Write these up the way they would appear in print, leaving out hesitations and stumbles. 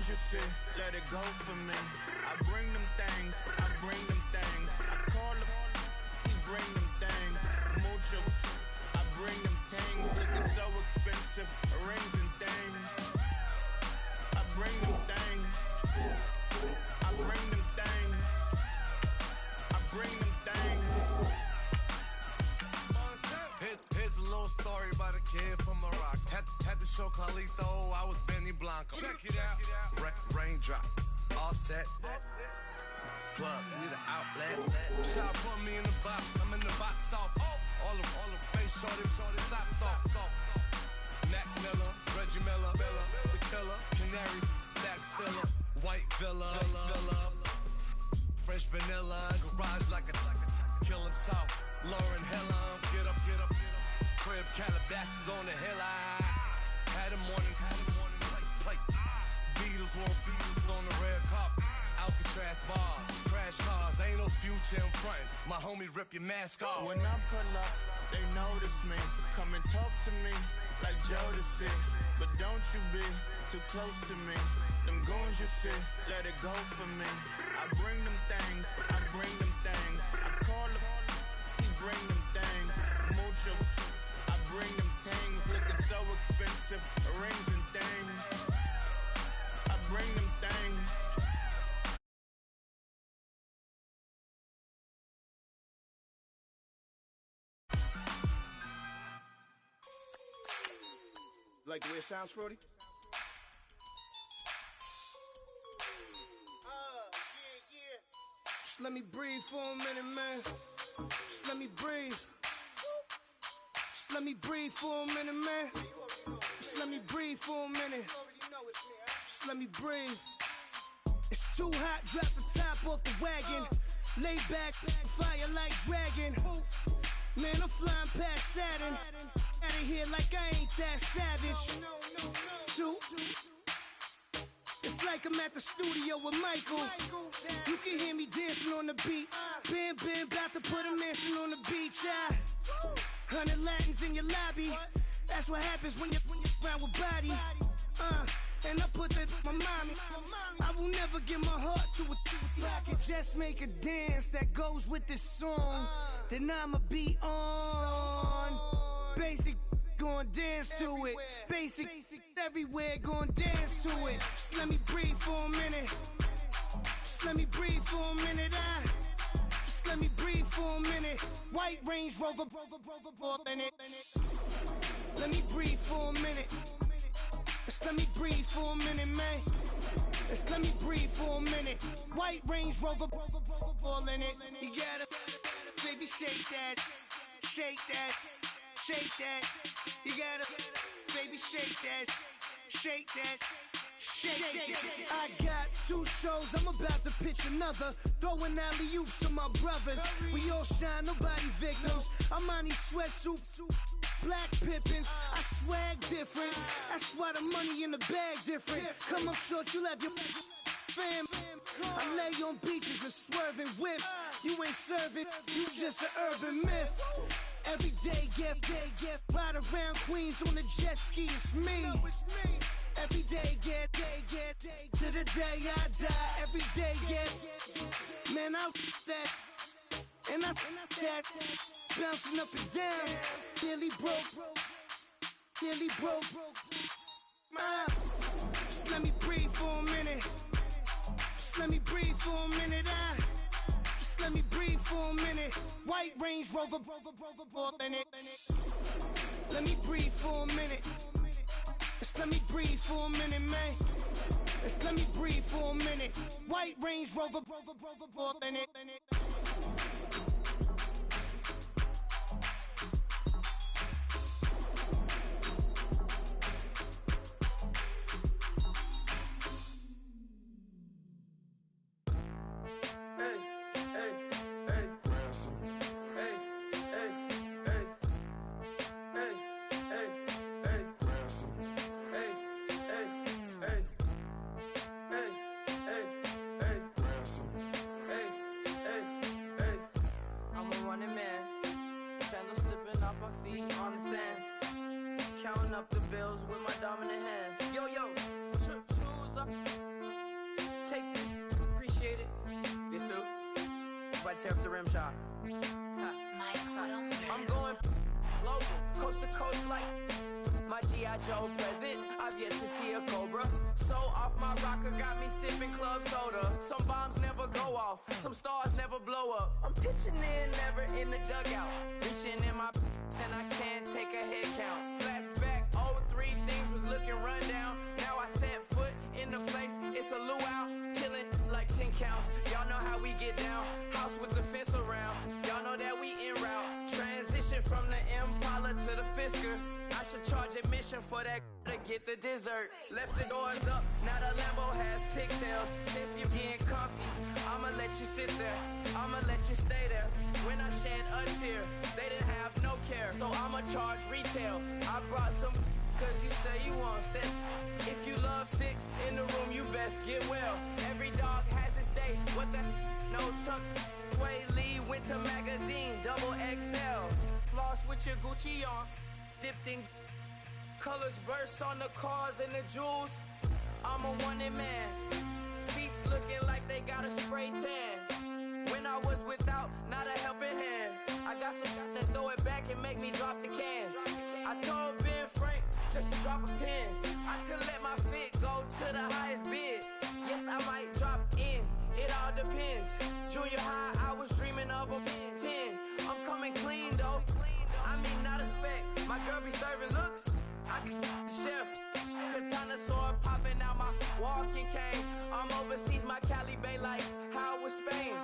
goons you see, let it go for me. I bring them things, I bring them things. I call them, he bring them things. Mucho, I bring them things. Looking so expensive, rings and things. I bring them things. I bring them things. I bring them things. Here's a little story about a kid from Morocco. Had to show Carlito I was Benny Blanco. Check it out. Raindrop, offset. Plug, need an outlet. Shot put me in the box. I'm in the box off. All the face shorty, socks off. Mac Miller, Reggie Miller, the killer, Canaries, back stiller, white villa, fresh vanilla, garage like a kill him soft. Lauren Hiller, get up. Crib Calabasas on the hill. I had a morning plate. Beatles on the red carpet. Alcatraz bars, crash cars, ain't no future in front. My homies rip your mask off. When I pull up, they notice me. Come and talk to me like Jodeci. But don't you be too close to me. Them goons you see, let it go for me. I bring them things, I bring them things. I call them, he bring them things. Mucho, I bring them things. Looking so expensive, rings and things. I bring them things. Like the way it sounds, Frody? Yeah. Just let me breathe for a minute, man. Just let me breathe. Just let me breathe for a minute, man. Just let me breathe for a minute. Just let me breathe. It's too hot, drop the top off the wagon. Lay back, fire like dragon. Man, I'm flying past Saturn. Out of here like I ain't that savage. Two. It's like I'm at the studio with Michael. You can hear me dancing on the beat. Bam, about to put a mansion on the beach. 100 Latins in your lobby. That's what happens when you're around with body. And I put that in my mommy. I will never give my heart to a I can just make a dance that goes with this song. Then I'ma be on. Basic, gon' dance to it. Basic, everywhere, gon' dance to it. Just let me breathe for a minute. Just let me breathe for a minute. Just let me breathe for a minute. White Range Rover, in it. Let me breathe for a minute. Just let me breathe for a minute, man. Just let me breathe for a minute. White Range Rover, all in it. You gotta, baby, shake that, shake that. Shake that, you gotta, baby, shake that, shake that, shake that. I got 2 shows, I'm about to pitch another. Throwing alley-oops to my brothers. We all shine, nobody victims. I'm on these sweatsuit, black Pippins. I swag different. That's why the money in the bag different. Come up short, you'll have your fam. I lay on beaches and swerving whips. You ain't serving, you just an urban myth. Every day, get ride around Queens on the jet ski, it's me. Every day, get to the day I die. Every day, get man, I that and I that bouncing up and down. Nearly broke. Just let me breathe for a minute. Just let me breathe for a minute. Just let me breathe for a minute. White Range Rover, in it. Let me breathe for a minute. Just let me breathe for a minute, man. Just let me breathe for a minute. White Range Rover, in it. I tear up the rim shot. I'm going global, coast to coast like my G.I. Joe present. I've yet to see a Cobra. So off my rocker, got me sipping club soda. Some bombs never go off, some stars never blow up. I'm pitching in, never in the dugout. Reaching in my and I can't take a head count. Flashback, 03, things was looking rundown. Now I set foot in the place, it's a luau. Killing like 10 counts, y'all know how we get down. House with the fence around, y'all know that we en route. Transition from the Impala to the Fisker. I should charge admission for that to get the dessert. Left the doors up, now the Lambo has pigtails. Since you getting comfy, I'ma let you sit there, I'ma let you stay there. When I shed a tear, they didn't have no care, so I'ma charge retail. I brought some cause you say you want sick. If you love sick in the room, you best get well. Every dog has its day, what the no tuck. Sway Lee, Winter Magazine, double XL. Floss with your Gucci on, dipped in colors burst on the cars and the jewels. I'm a wanted man, seats looking like they got a spray tan. When I was without, not a helping hand. I got some guys that throw it back and make me drop the cans. I told Ben Frank just to drop a pin. I could let my fit go to the highest bid. Yes, I might drop in, it all depends. Junior high, I was dreaming of a 10. I'm coming clean though, I mean not a spec. My girl be serving looks, I can the chef. Katana sword popping out my walking cane. I'm overseas, my Cali Bay life, how was Spain?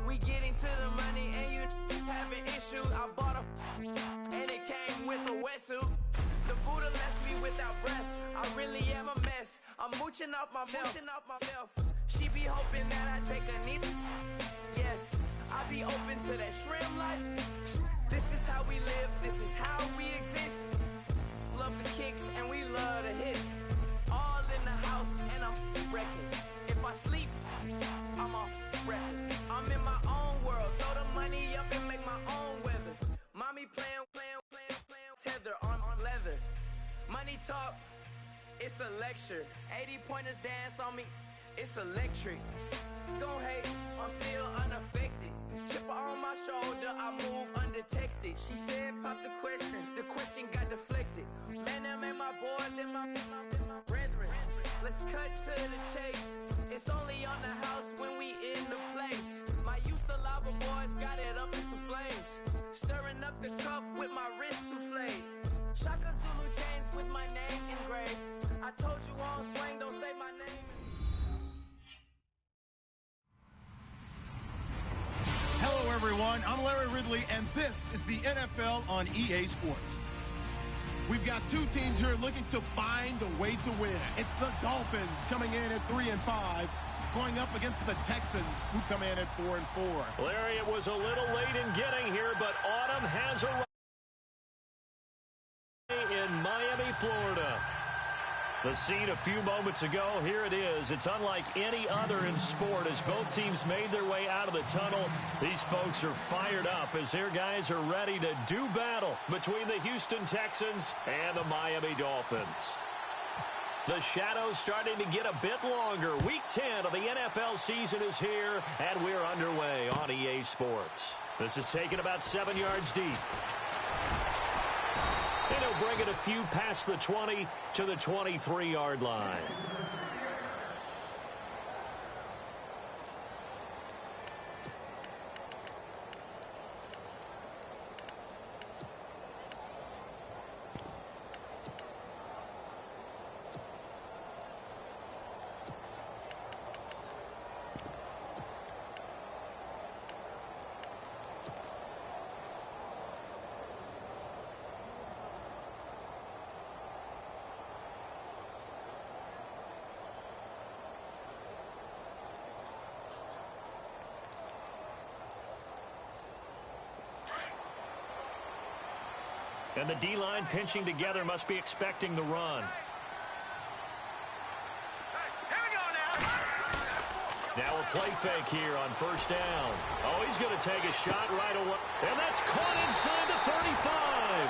We getting to the money and you having issues. I bought a and it came with a wetsuit. The Buddha left me without breath. I really am a mess. I'm mooching off myself. She be hoping that I take a knee. Yes, I be open to that shrimp life. This is how we live, this is how we exist. Love the kicks and we love the hits. All in the house and I'm wrecking. If I sleep, I'm off record. I'm in my own world, throw the money up and make my own weather. Mommy playing tether on leather. Money talk, it's a lecture. 80 pointers dance on me, it's electric. Don't hate, I'm still unaffected. Chipper on my shoulder, I move undetected. She said pop the question got deflected. Man, that made my boy, then my brethren. Let's cut to the chase. It's only on the house when we in the place. My used to lava boys got it up in some flames. Stirring up the cup with my wrist souffle. Shaka Zulu chains with my name engraved. I told you on swing, don't say my name. Hello, everyone. I'm Larry Ridley, and this is the NFL on EA Sports. We've got two teams here looking to find a way to win. It's the Dolphins coming in at 3-5, going up against the Texans, who come in at 4-4. Larry, it was a little late in getting here, but autumn has arrived in Miami, Florida. The scene a few moments ago, here it is. It's unlike any other in sport as both teams made their way out of the tunnel. These folks are fired up as their guys are ready to do battle between the Houston Texans and the Miami Dolphins. The shadows starting to get a bit longer. Week 10 of the NFL season is here, and we're underway on EA Sports. This is taken about 7 yards deep. And he'll bring it a few past the 20 to the 23-yard line. And the D-line pinching together must be expecting the run. Now a play fake here on first down. Oh, he's going to take a shot right away. And that's caught inside the 35.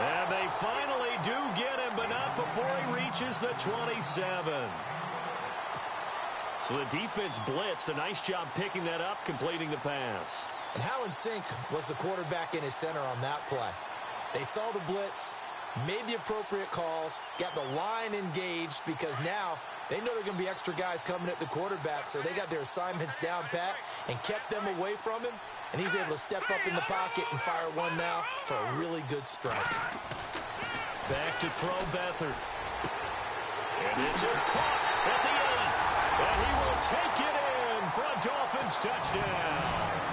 And they finally do get him, but not before he reaches the 27. So the defense blitzed. A nice job picking that up, completing the pass. And how in sync was the quarterback and his center on that play? They saw the blitz, made the appropriate calls, got the line engaged because now they know there are going to be extra guys coming at the quarterback, so they got their assignments down pat and kept them away from him, and he's able to step up in the pocket and fire one now for a really good strike. Back to throw Beathard. And this is caught at the 8, and he will take it in for a Dolphins touchdown.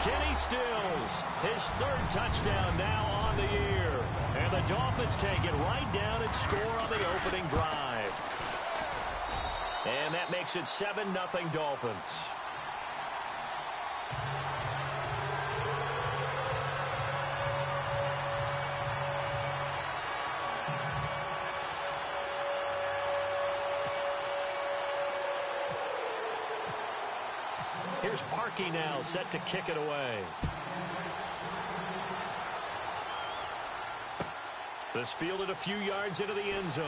Kenny Stills, his 3rd touchdown now on the year. And the Dolphins take it right down and score on the opening drive. And that makes it 7-0 Dolphins. Here's Parkey now, set to kick it away. This fielded a few yards into the end zone.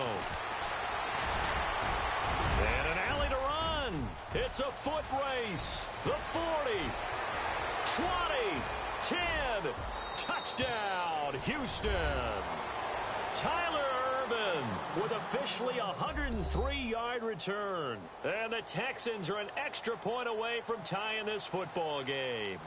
And an alley to run. It's a foot race. The 40, 20, 10. Touchdown, Houston. Tyler Ervin with officially a 103-yard return. And the Texans are an extra point away from tying this football game.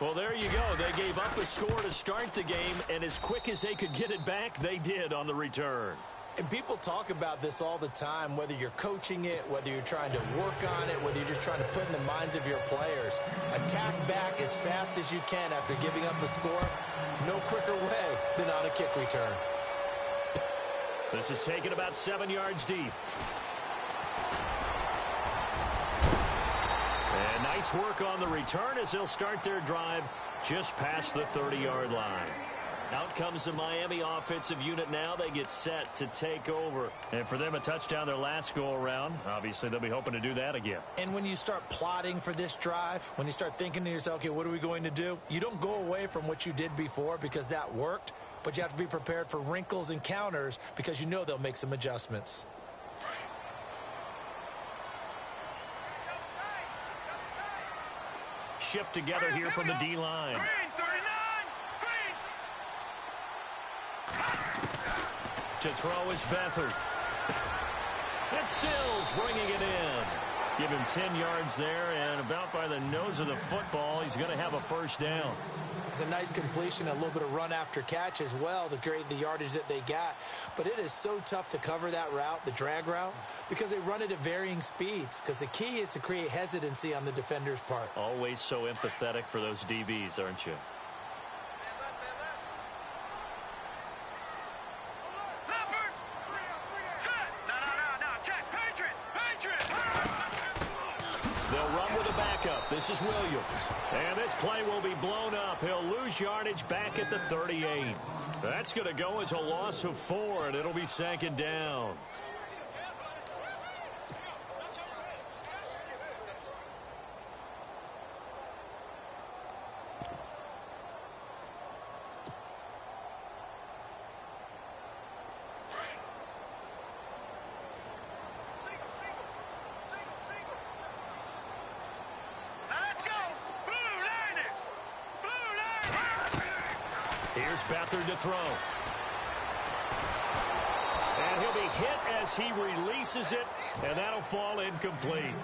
Well, there you go. They gave up a score to start the game, and as quick as they could get it back, they did on the return. And people talk about this all the time, whether you're coaching it, whether you're trying to work on it, whether you're just trying to put in the minds of your players. Attack back as fast as you can after giving up a score. No quicker way than on a kick return. This is taken about 7 yards deep. And nice work on the return as they'll start their drive just past the 30-yard line. Out comes the Miami offensive unit now. They get set to take over. And for them, a touchdown their last go-around. Obviously, they'll be hoping to do that again. And when you start plotting for this drive, when you start thinking to yourself, okay, what are we going to do? You don't go away from what you did before because that worked, but you have to be prepared for wrinkles and counters because you know they'll make some adjustments. Shift together here from the D-line. To throw is Beathard. And Stills bringing it in. Give him 10 yards there, and about by the nose of the football, he's going to have a first down. It's a nice completion, a little bit of run after catch as well to create the yardage that they got. But it is so tough to cover that route, the drag route, because they run it at varying speeds. Because the key is to create hesitancy on the defender's part. Always so empathetic for those DBs, aren't you? This is Williams. And this play will be blown up. He'll lose yardage back at the 38. That's going to go as a loss of 4, and it'll be 2nd down. Here's Beathard to throw. And he'll be hit as he releases it, and that'll fall incomplete.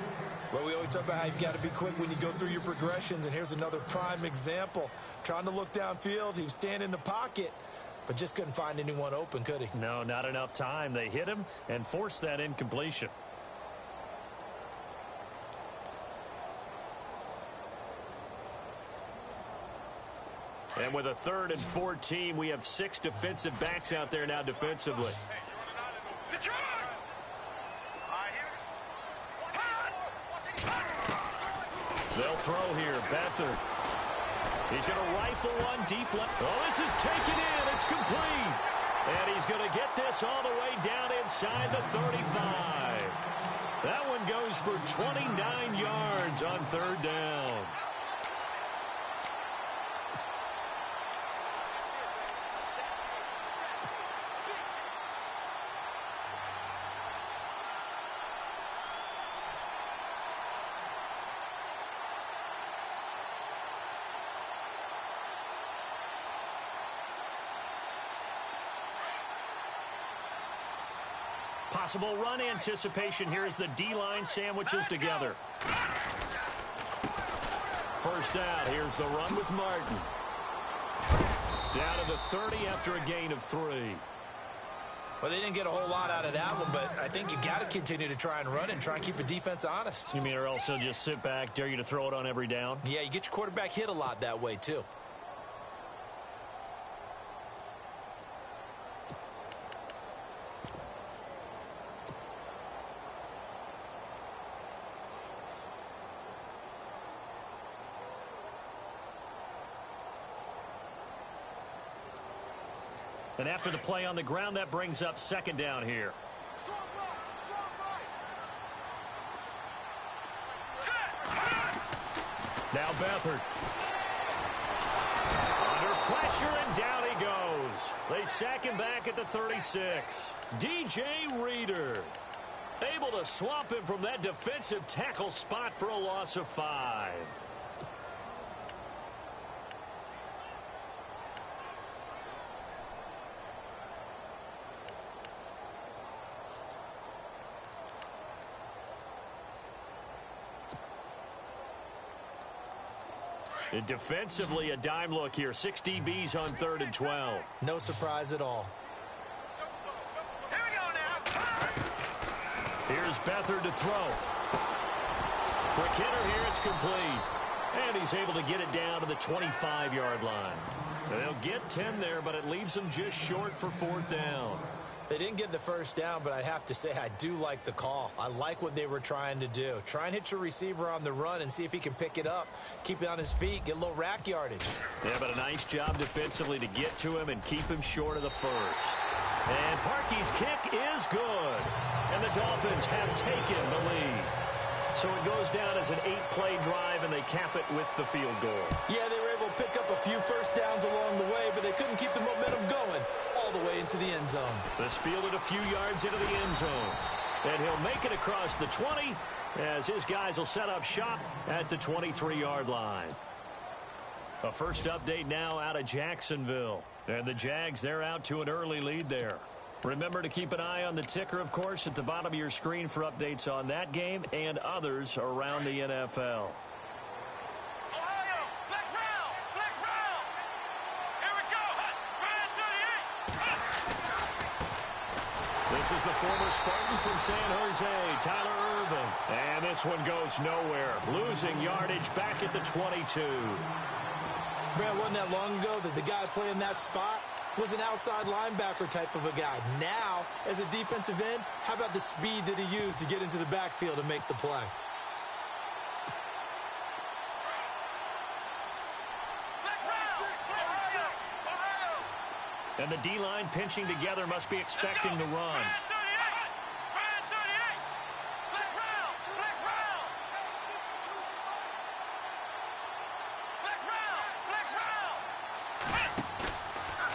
Well, we always talk about how you've got to be quick when you go through your progressions, and here's another prime example. Trying to look downfield, he was standing in the pocket, but just couldn't find anyone open, could he? No, not enough time. They hit him and forced that incompletion. And with a 3rd and 14, we have 6 defensive backs out there now defensively. They'll throw here. Beathard. He's going to rifle one deep left. Oh, this is taken in. It's complete. And he's going to get this all the way down inside the 35. That one goes for 29 yards on 3rd down. Possible run anticipation here as the D-line sandwiches together. First down, here's the run with Martin. Down to the 30 after a gain of 3. Well, they didn't get a whole lot out of that one, but I think you got to continue to try and run and try and keep the defense honest. You mean or else they'll just sit back, dare you to throw it on every down? Yeah, you get your quarterback hit a lot that way, too. And after the play on the ground, that brings up second down here. Now Beathard. Under pressure, and down he goes. They sack him back at the 36. DJ Reader able to swamp him from that defensive tackle spot for a loss of 5. And defensively, a dime look here. 6 DBs on 3rd and 12. No surprise at all. Here we go now. Here's Beathard to throw. Quick hitter here, it's complete. And he's able to get it down to the 25-yard line. They'll get 10 there, but it leaves them just short for 4th down. They didn't get the first down, but I have to say I do like the call. I like what they were trying to do. Try and hit your receiver on the run and see if he can pick it up, keep it on his feet, get a little rack yardage. Yeah, but a nice job defensively to get to him and keep him short of the first. And Parkey's kick is good. And the Dolphins have taken the lead. So it goes down as an 8-play drive, and they cap it with the field goal. Yeah, they were able to pick up a few first downs along the way, but they couldn't keep the momentum going all the way into the end zone. This fielded a few yards into the end zone. And he'll make it across the 20 as his guys will set up shop at the 23-yard line. A first update now out of Jacksonville. And the Jags, they're out to an early lead there. Remember to keep an eye on the ticker, of course, at the bottom of your screen for updates on that game and others around the NFL. Ohio, flex round, flex round. Here we go. Ryan 38. This is the former Spartan from San Jose, Tyler Irvin. And this one goes nowhere. Losing yardage back at the 22. Brad, wasn't that long ago that the guy playing that spot was an outside linebacker type of a guy. Now, as a defensive end, how about the speed that he used to get into the backfield and make the play? And the D-line pinching together must be expecting to run.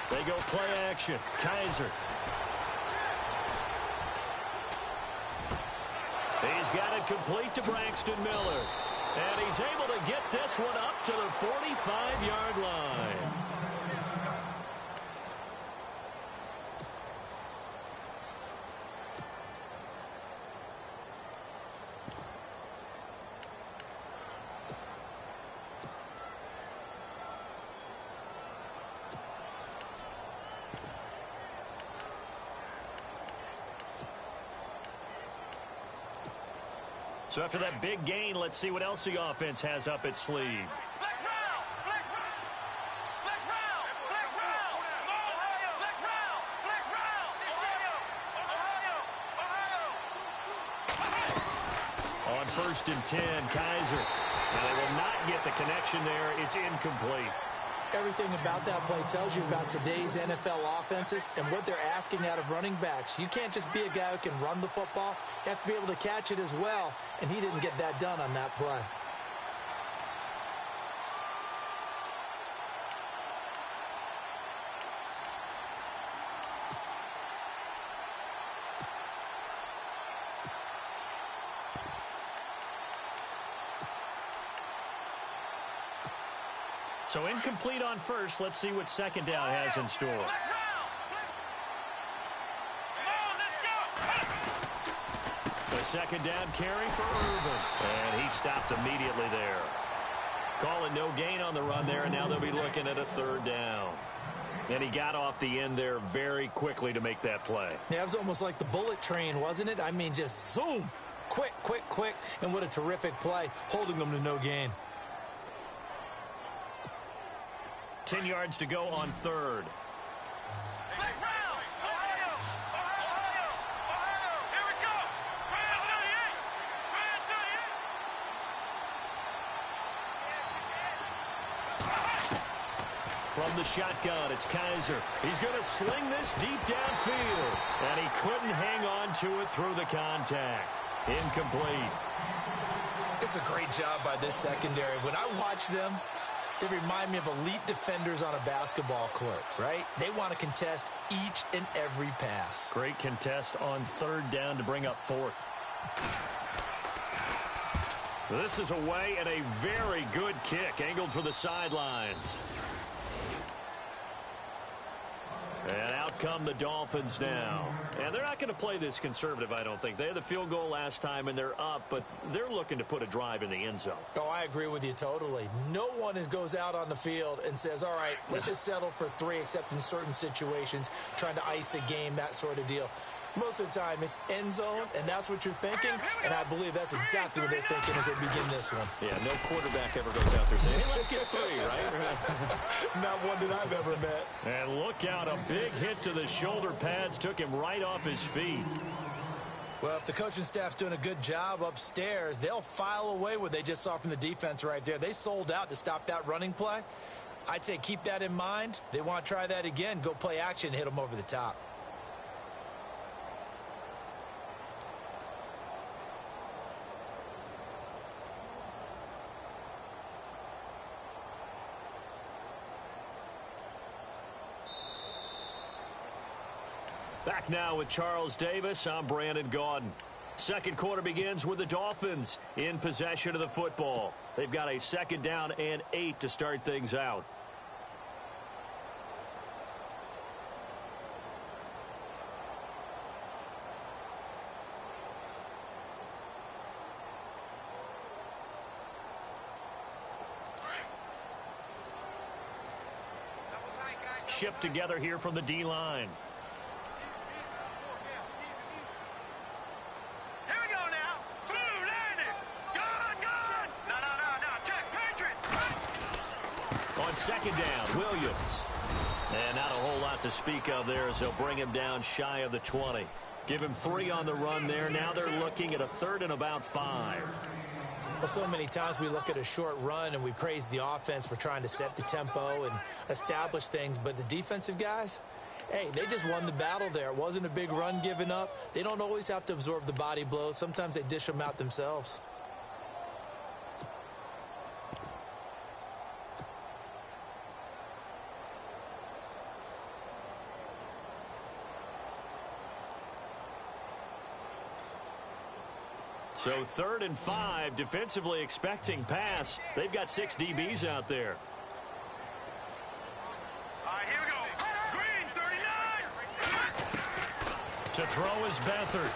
They go play action. Kaiser. He's got it complete to Braxton Miller. And he's able to get this one up to the 45-yard line. So after that big gain, let's see what else the offense has up its sleeve. Flex round, flex round, flex round, flex round, Ohio, flex round, flex round, Ohio, Ohio. On 1st and 10, Kaiser. And they will not get the connection there. It's incomplete. Everything about that play tells you about today's NFL offenses and what they're asking out of running backs. You can't just be a guy who can run the football. You have to be able to catch it as well, and he didn't get that done on that play. So incomplete on 1st. Let's see what 2nd down has in store. Flex round, flex. Come on, let's go. A second down carry for Irvin. And he stopped immediately there. Calling no gain on the run there, and now they'll be looking at a third down. And he got off the end there very quickly to make that play. Yeah, it was almost like the bullet train, wasn't it? I mean, just zoom. Quick, quick, quick. And what a terrific play, holding them to no gain. 10 yards to go on third. From the shotgun, it's Kaiser. He's going to sling this deep downfield. And he couldn't hang on to it through the contact. Incomplete. It's a great job by this secondary. When I watch them, they remind me of elite defenders on a basketball court, right? They want to contest each and every pass. Great contest on third down to bring up fourth. This is away and a very good kick, angled for the sidelines. And out come the Dolphins now. And they're not going to play this conservative, I don't think. They had the field goal last time, and they're up, but they're looking to put a drive in the end zone. Oh, I agree with you totally. No one goes out on the field and says, all right, let's just settle for 3, except in certain situations, trying to ice a game, that sort of deal. Most of the time, it's end zone, and that's what you're thinking, and I believe that's exactly what they're thinking as they begin this one. Yeah, no quarterback ever goes out there saying, hey, let's get 3, right? Not one that I've ever met. And look out, a big hit to the shoulder pads took him right off his feet. Well, if the coaching staff's doing a good job upstairs, they'll file away what they just saw from the defense right there. They sold out to stop that running play. I'd say keep that in mind. They want to try that again, go play action, hit them over the top. Back now with Charles Davis. I'm Brandon Gaudin. Second quarter begins with the Dolphins in possession of the football. They've got a second down and 8 to start things out. Shift together here from the D-line. Second down, Williams. And not a whole lot to speak of there as they'll bring him down shy of the 20. Give him 3 on the run there. Now they're looking at a third and about 5. Well, so many times we look at a short run and we praise the offense for trying to set the tempo and establish things. But the defensive guys, hey, they just won the battle there. It wasn't a big run given up. They don't always have to absorb the body blows. Sometimes they dish them out themselves. So third and 5, defensively expecting pass. They've got 6 DBs out there. All right, here we go. Green, 39. To throw is Beathard.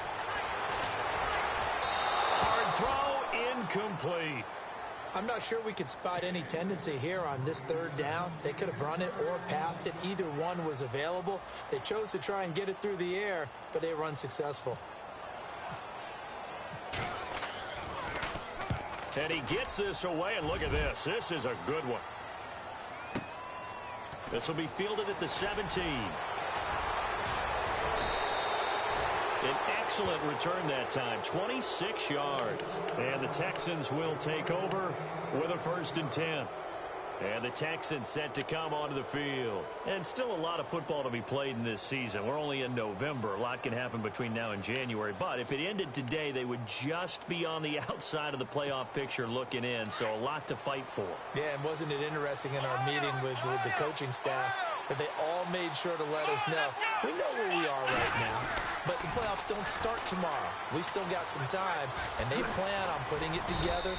Hard throw, incomplete. I'm not sure we could spot any tendency here on this third down. They could have run it or passed it. Either one was available. They chose to try and get it through the air, but they were unsuccessful. And he gets this away, and look at this. This is a good one. This will be fielded at the 17. An excellent return that time, 26 yards. And the Texans will take over with a 1st and 10. And the Texans set to come onto the field. And still a lot of football to be played in this season. We're only in November. A lot can happen between now and January. But if it ended today, they would just be on the outside of the playoff picture looking in. So a lot to fight for. Yeah, and wasn't it interesting in our meeting with the coaching staff that they all made sure to let us know, we know where we are right now, but the playoffs don't start tomorrow. We still got some time, and they plan on putting it together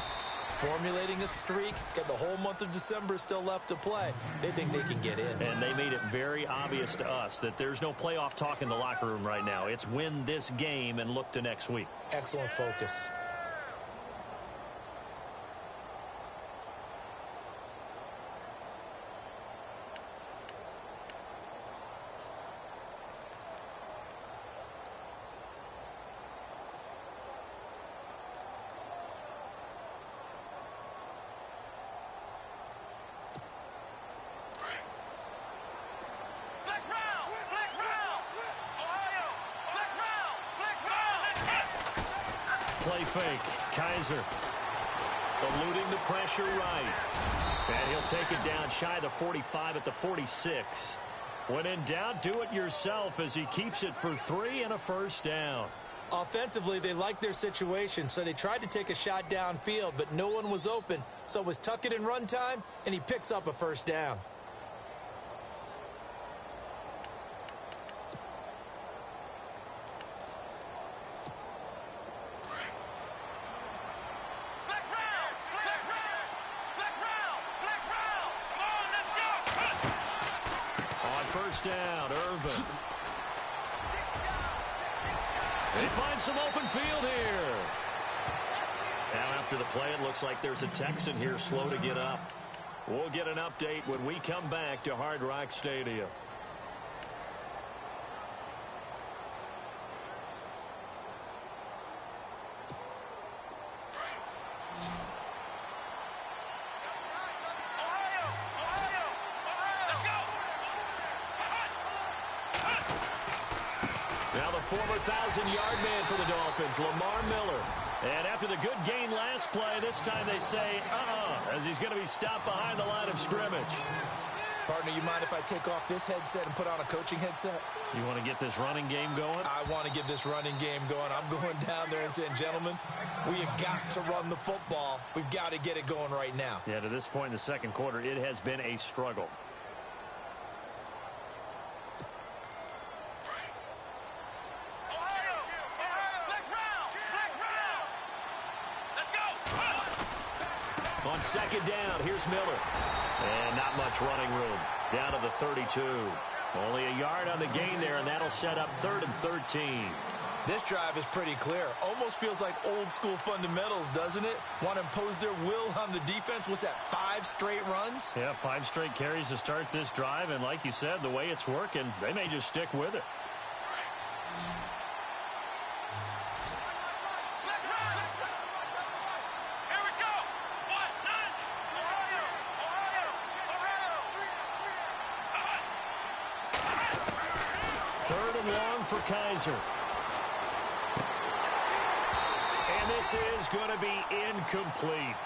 formulating a streak, got the whole month of December still left to play. They think they can get in. And they made it very obvious to us that there's no playoff talk in the locker room right now. It's win this game and look to next week. Excellent focus. Play fake. Kaiser eluding the pressure right. And he'll take it down shy of the 45 at the 46. When in doubt, do it yourself as he keeps it for 3 and a first down. Offensively, they liked their situation, so they tried to take a shot downfield, but no one was open. So it was tuck it in run time, and he picks up a first down. First down, Irvin. They find some open field here. Now after the play, it looks like there's a Texan here slow to get up. We'll get an update when we come back to Hard Rock Stadium. Former 1,000-yard man for the Dolphins, Lamar Miller. And after the good gain last play, this time they say, as he's going to be stopped behind the line of scrimmage. Partner, you mind if I take off this headset and put on a coaching headset? You want to get this running game going? I want to get this running game going. I'm going down there and saying, gentlemen, we have got to run the football. We've got to get it going right now. Yeah, to this point in the second quarter, it has been a struggle. On second down, here's Miller. And not much running room. Down to the 32. Only a yard on the gain there, and that'll set up 3rd and 13. This drive is pretty clear. Almost feels like old school fundamentals, doesn't it? Want to impose their will on the defense. What's that, 5 straight runs? Yeah, 5 straight carries to start this drive. And like you said, the way it's working, they may just stick with it. For Kaiser. And this is going to be incomplete.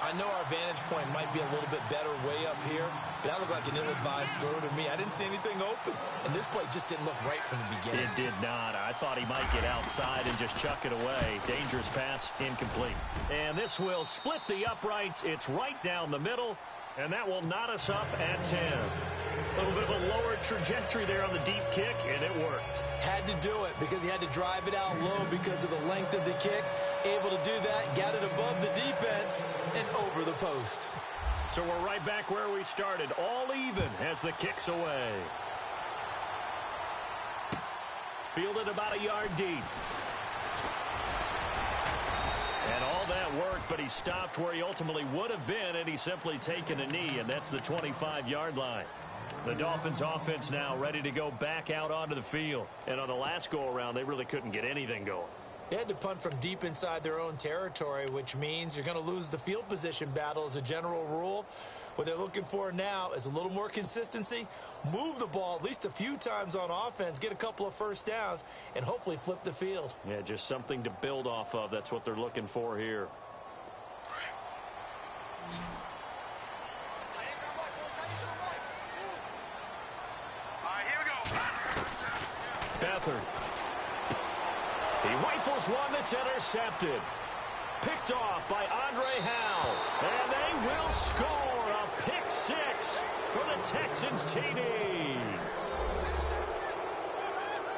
I know our vantage point might be a little bit better way up here, but that looked like an ill-advised throw to me. I didn't see anything open, and this play just didn't look right from the beginning. It did not. I thought he might get outside and just chuck it away. Dangerous pass, incomplete. And this will split the uprights. It's right down the middle, and that will knot us up at 10. A little bit of a lower trajectory there on the deep kick, and it worked. Had to do it because he had to drive it out low because of the length of the kick. Able to do that, got it above the defense and over the post. So we're right back where we started, all even as the kick's away. Fielded about a yard deep. And all that worked, but he stopped where he ultimately would have been, and he's simply taken a knee, and that's the 25-yard line. The Dolphins offense now ready to go back out onto the field. And on the last go-around, they really couldn't get anything going. They had to punt from deep inside their own territory, which means you're going to lose the field position battle as a general rule. What they're looking for now is a little more consistency, move the ball at least a few times on offense, get a couple of first downs, and hopefully flip the field. Yeah, just something to build off of. That's what they're looking for here. Beathard. He rifles one that's intercepted. Picked off by Andre Howell. And they will score a pick six for the Texans TD.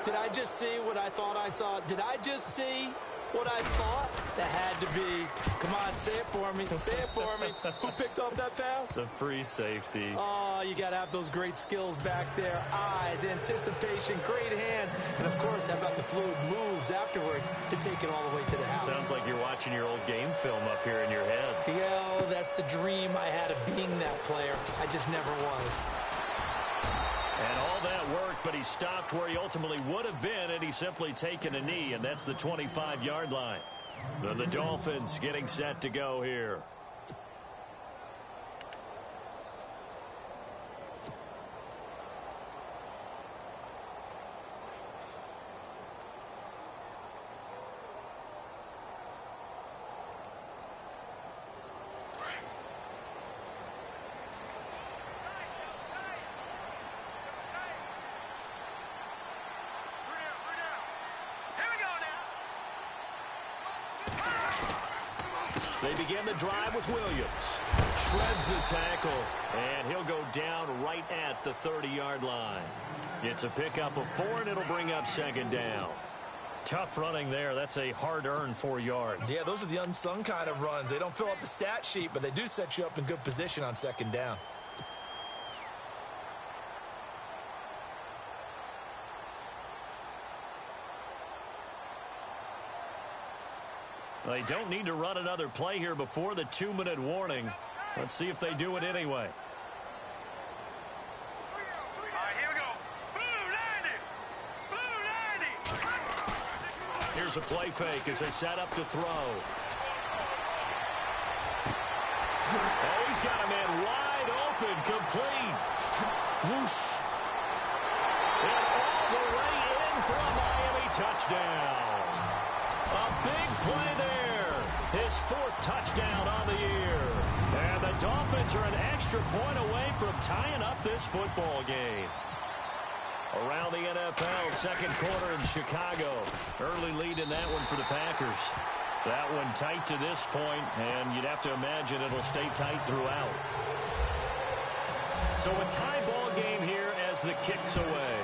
Did I just see what I thought I saw? Did I just see what I thought? That had to be, come on, say it for me. Say it for me. Who picked up that pass? The free safety. Oh, you got to have those great skills back there. Eyes, anticipation, great hands. And, of course, how about the fluid moves afterwards to take it all the way to the house. Sounds like you're watching your old game film up here in your head. Yeah, that's the dream I had of being that player. I just never was. And all that work, but he stopped where he ultimately would have been had he simply taken a knee, and that's the 25-yard line. Then the Dolphins getting set to go here. They begin the drive with Williams. Shreds the tackle, and he'll go down right at the 30-yard line. It's a pickup of 4, and it'll bring up second down. Tough running there. That's a hard-earned 4 yards. Yeah, those are the unsung kind of runs. They don't fill up the stat sheet, but they do set you up in good position on second down. They don't need to run another play here before the 2-minute warning. Let's see if they do it anyway. All right, here we go. Blue 90. Blue 90. Here's a play fake as they set up to throw. Oh, he's got a man wide open, complete. Whoosh. And all the way in for a Miami touchdown. A big play there. His 4th touchdown on the year. And the Dolphins are an extra point away from tying up this football game. Around the NFL, second quarter in Chicago. Early lead in that one for the Packers. That one tight to this point, and you'd have to imagine it'll stay tight throughout. So a tie ball game here as the kick's away.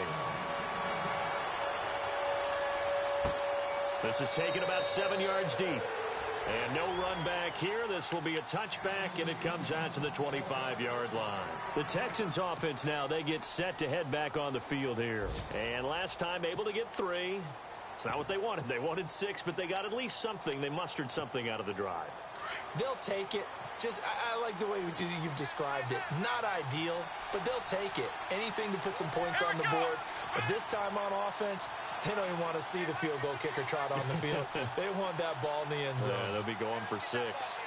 This is taken about 7 yards deep. And no run back here. This will be a touchback, and it comes out to the 25-yard line. The Texans offense now, they get set to head back on the field here. And last time able to get 3. It's not what they wanted. They wanted 6, but they got at least something. They mustered something out of the drive. They'll take it. I like the way you've described it. Not ideal, but they'll take it. Anything to put some points on the board. But this time on offense, they don't even want to see the field goal kicker trot on the field. They want that ball in the end zone. Yeah, they'll be going for 6.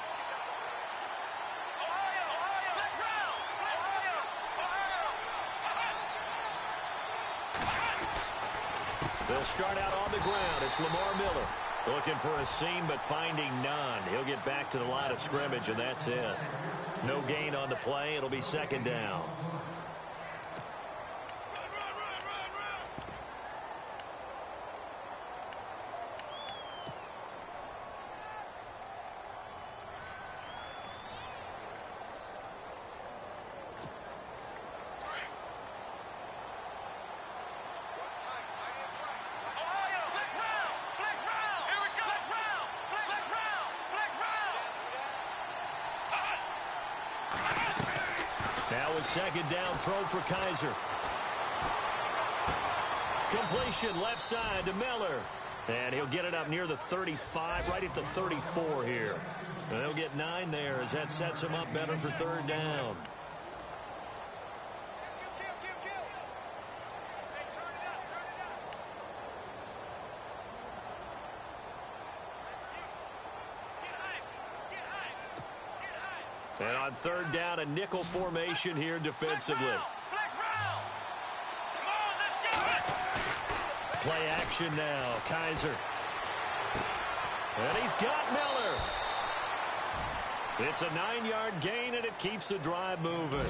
They'll start out on the ground. It's Lamar Miller. Looking for a seam, but finding none. He'll get back to the line of scrimmage, and that's it. No gain on the play. It'll be second down. Second down throw for Kaiser. Completion left side to Miller. And he'll get it up near the 35, right at the 34 here. And they'll get 9 there as that sets him up better for third down. And on third down, a nickel formation here defensively. Play action now, Kaiser. And he's got Miller. It's a 9-yard gain, and it keeps the drive moving.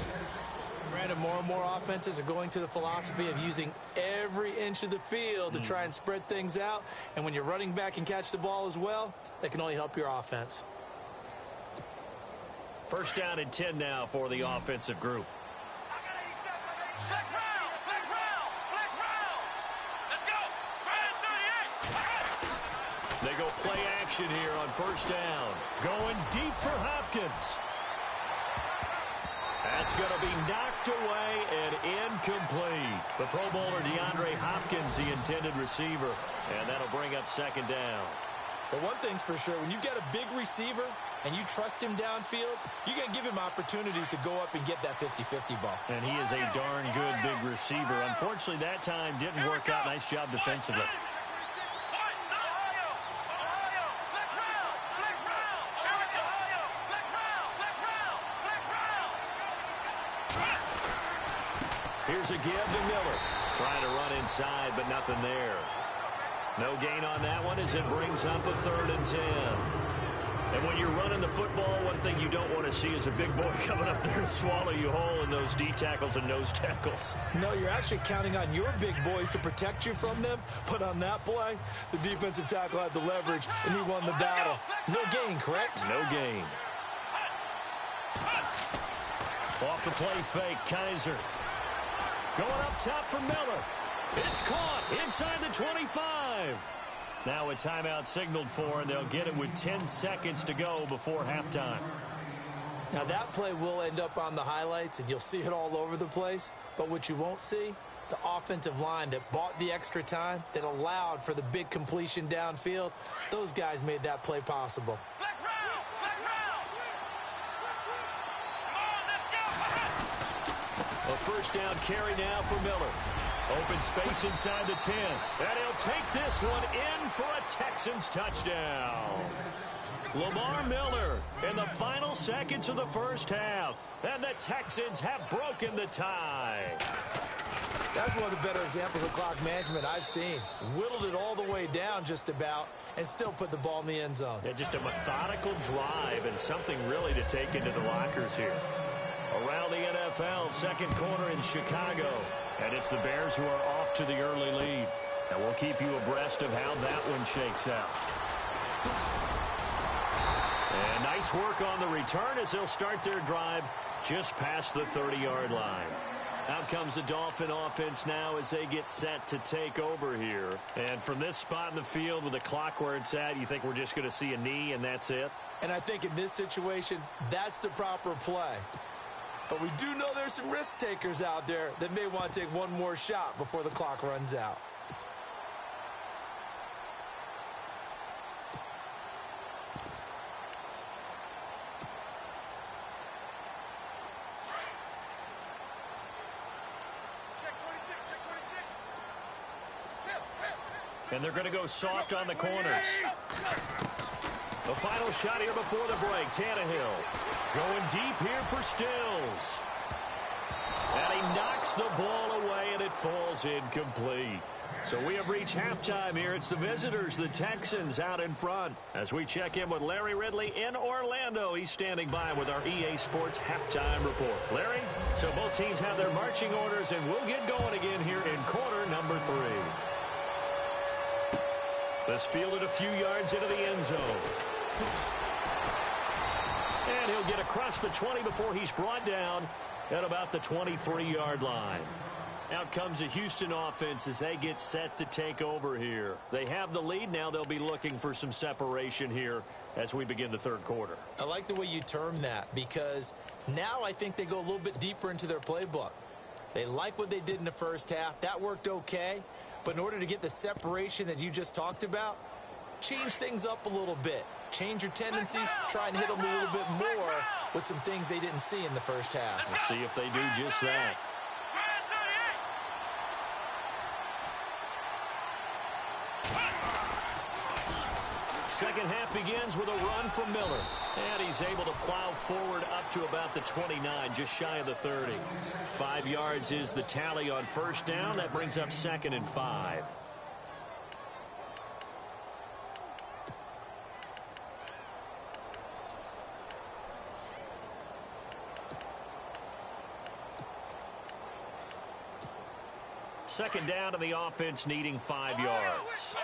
Brandon, more and more offenses are going to the philosophy of using every inch of the field to try and spread things out. And when you're running back and catch the ball as well, that can only help your offense. First down and 10 now for the offensive group. They go play action here on first down. Going deep for Hopkins. That's going to be knocked away and incomplete. The Pro Bowler DeAndre Hopkins, the intended receiver, and that'll bring up second down. But one thing's for sure, when you've got a big receiver and you trust him downfield, you're going to give him opportunities to go up and get that 50-50 ball. And he is a darn good big receiver. Unfortunately, that time didn't work out. Nice job defensively. Here's a give to Miller. Trying to run inside, but nothing there. No gain on that one as it brings up a 3rd and 10. And when you're running the football, one thing you don't want to see is a big boy coming up there and swallow you whole in those D tackles and nose tackles. No, you're actually counting on your big boys to protect you from them. But on that play, the defensive tackle had the leverage, and he won the battle. No gain, correct? No gain. Off the play fake, Kaiser. Going up top for Miller. It's caught inside the 25. Now a timeout signaled for, and they'll get it with 10 seconds to go before halftime. Now that play will end up on the highlights, and you'll see it all over the place. But what you won't see, the offensive line that bought the extra time, that allowed for the big completion downfield, those guys made that play possible. A first down carry now for Miller. Open space inside the 10. And he'll take this one in for a Texans touchdown. Lamar Miller in the final seconds of the first half. And the Texans have broken the tie. That's one of the better examples of clock management I've seen. Whittled it all the way down just about and still put the ball in the end zone. Yeah, just a methodical drive and something really to take into the lockers here. Around the NFL, second quarter in Chicago. And it's the Bears who are off to the early lead. And we'll keep you abreast of how that one shakes out. And nice work on the return as they'll start their drive just past the 30-yard line. Out comes the Dolphin offense now as they get set to take over here. And from this spot in the field with the clock where it's at, you think we're just going to see a knee and that's it? And I think in this situation, that's the proper play. But we do know there's some risk takers out there that may want to take one more shot before the clock runs out. And they're going to go soft on the corners. The final shot here before the break. Tannehill going deep here for Stills. And he knocks the ball away, and it falls incomplete. So we have reached halftime here. It's the visitors, the Texans, out in front. As we check in with Larry Ridley in Orlando. He's standing by with our EA Sports halftime report. Larry, so both teams have their marching orders, and we'll get going again here in quarter number 3. This fielded a few yards into the end zone. And he'll get across the 20 before he's brought down at about the 23-yard line. Out comes the Houston offense as they get set to take over here. They have the lead. Now they'll be looking for some separation here as we begin the third quarter. I like the way you term that because now I think they go a little bit deeper into their playbook. They like what they did in the first half. That worked okay. But in order to get the separation that you just talked about, change things up a little bit. Change your tendencies. Try and hit them a little bit more with some things they didn't see in the first half. We'll see if they do just that. Second half begins with a run from Miller. And he's able to plow forward up to about the 29, just shy of the 30. 5 yards is the tally on first down. That brings up 2nd and 5. Second down to the offense needing 5 yards.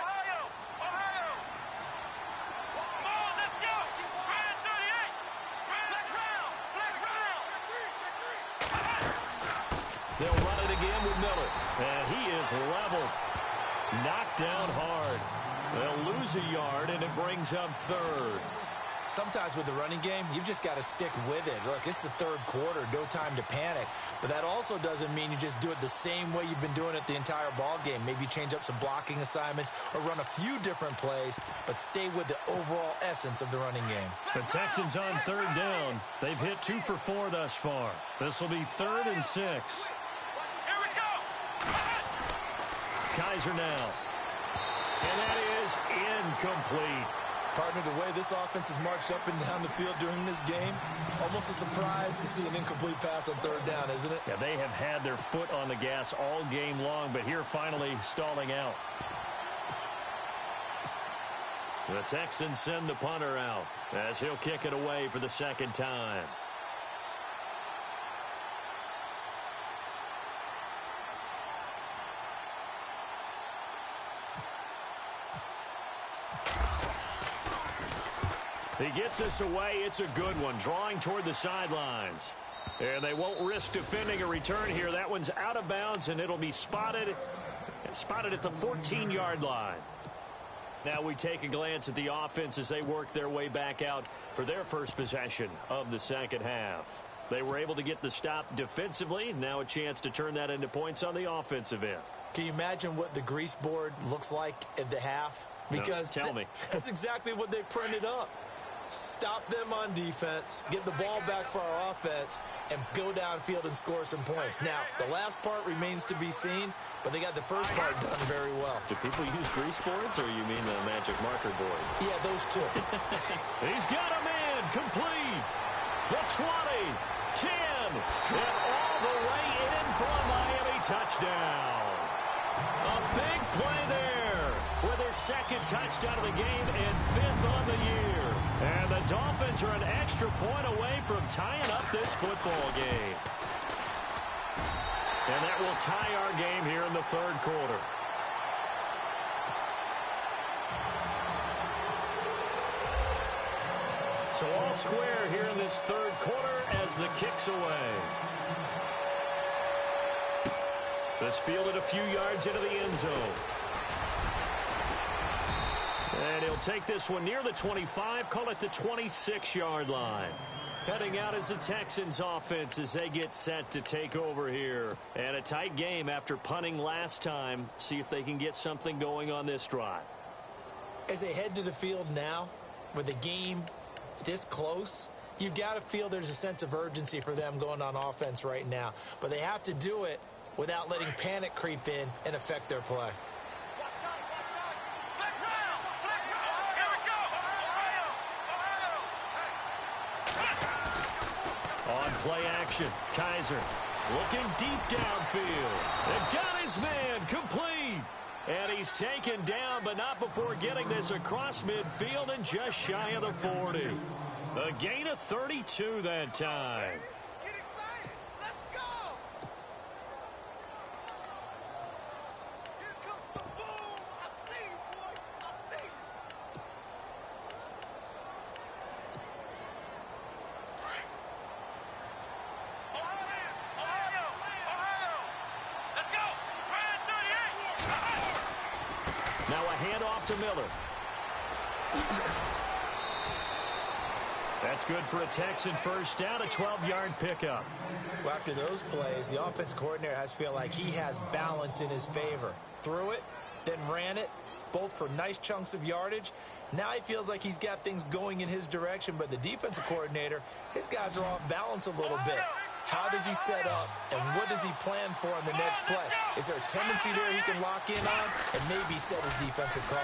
They'll run it again with Miller. And he is leveled. Knocked down hard. They'll lose a yard, and it brings up third. Sometimes with the running game, you've just got to stick with it. Look, it's the third quarter, no time to panic. But that also doesn't mean you just do it the same way you've been doing it the entire ball game. Maybe change up some blocking assignments or run a few different plays, but stay with the overall essence of the running game. The Texans on third down. They've hit 2 for 4 thus far. This will be 3rd and 6. Here we go. Kaiser now. And that is incomplete. Partner, the way this offense has marched up and down the field during this game, it's almost a surprise to see an incomplete pass on third down, isn't it? Yeah, they have had their foot on the gas all game long, but here finally stalling out. The Texans send the punter out as he'll kick it away for the second time. He gets this away. It's a good one, drawing toward the sidelines. And they won't risk defending a return here. That one's out of bounds, and it'll be spotted at the 14-yard line. Now we take a glance at the offense as they work their way back out for their first possession of the second half. They were able to get the stop defensively. Now a chance to turn that into points on the offensive end. Can you imagine what the grease board looks like at the half? Because no, tell me. That's exactly what they printed up. Stop them on defense, get the ball back for our offense, and go downfield and score some points. Now, the last part remains to be seen, but they got the first part done very well. Do people use grease boards, or you mean the magic marker board? Yeah, those two. He's got a man complete. The 20, 10, and all the way in for a Miami touchdown. A big play there with their second touchdown of the game and 5th on the year. And the Dolphins are an extra point away from tying up this football game. And that will tie our game here in the third quarter. So all square here in this third quarter as the kick's away. This fielded a few yards into the end zone. And he'll take this one near the 25, call it the 26-yard line. Heading out as the Texans offense as they get set to take over here. And a tight game after punting last time. See if they can get something going on this drive. As they head to the field now, with the game this close, you've got to feel there's a sense of urgency for them going on offense right now. But they have to do it without letting panic creep in and affect their play. Play action. Kaiser looking deep downfield. And got his man complete. And he's taken down, but not before getting this across midfield and just shy of the 40. A gain of 32 that time. Get excited. Let's go. Here comes the boom. I see you, boy. I see you. Now a handoff to Miller. That's good for a Texan first down, a 12-yard pickup. Well, after those plays, the offense coordinator has to feel like he has balance in his favor. Threw it, then ran it, both for nice chunks of yardage. Now he feels like he's got things going in his direction, but the defensive coordinator, his guys are off balance a little bit. How does he set up, and what does he plan for on the next play? Is there a tendency there he can lock in on and maybe set his defensive call?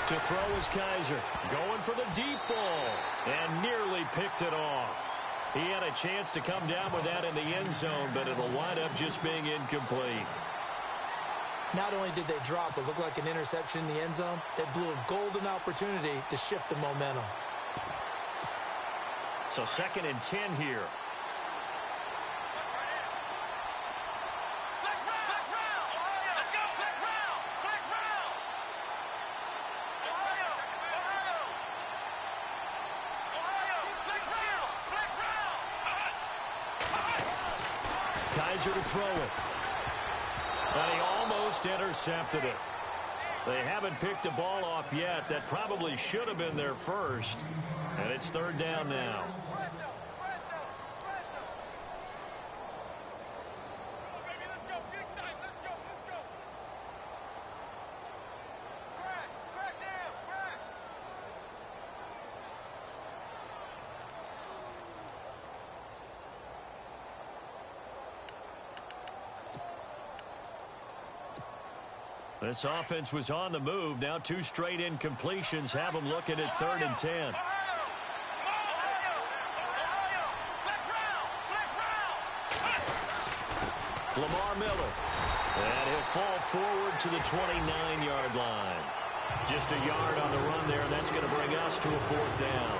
To throw is Kaiser, going for the deep ball, and nearly picked it off. He had a chance to come down with that in the end zone, but it'll wind up just being incomplete. Not only did they drop what looked like an interception in the end zone, they blew a golden opportunity to shift the momentum. So 2nd and 10 here. Kaiser to throw it. And he almost intercepted it. They haven't picked a ball off yet. That probably should have been their first. And it's third down now. This offense was on the move. Now 2 straight incompletions have them looking at 3rd and 10. Lamar Miller. And he'll fall forward to the 29-yard line. Just a yard on the run there, and that's going to bring us to a 4th down.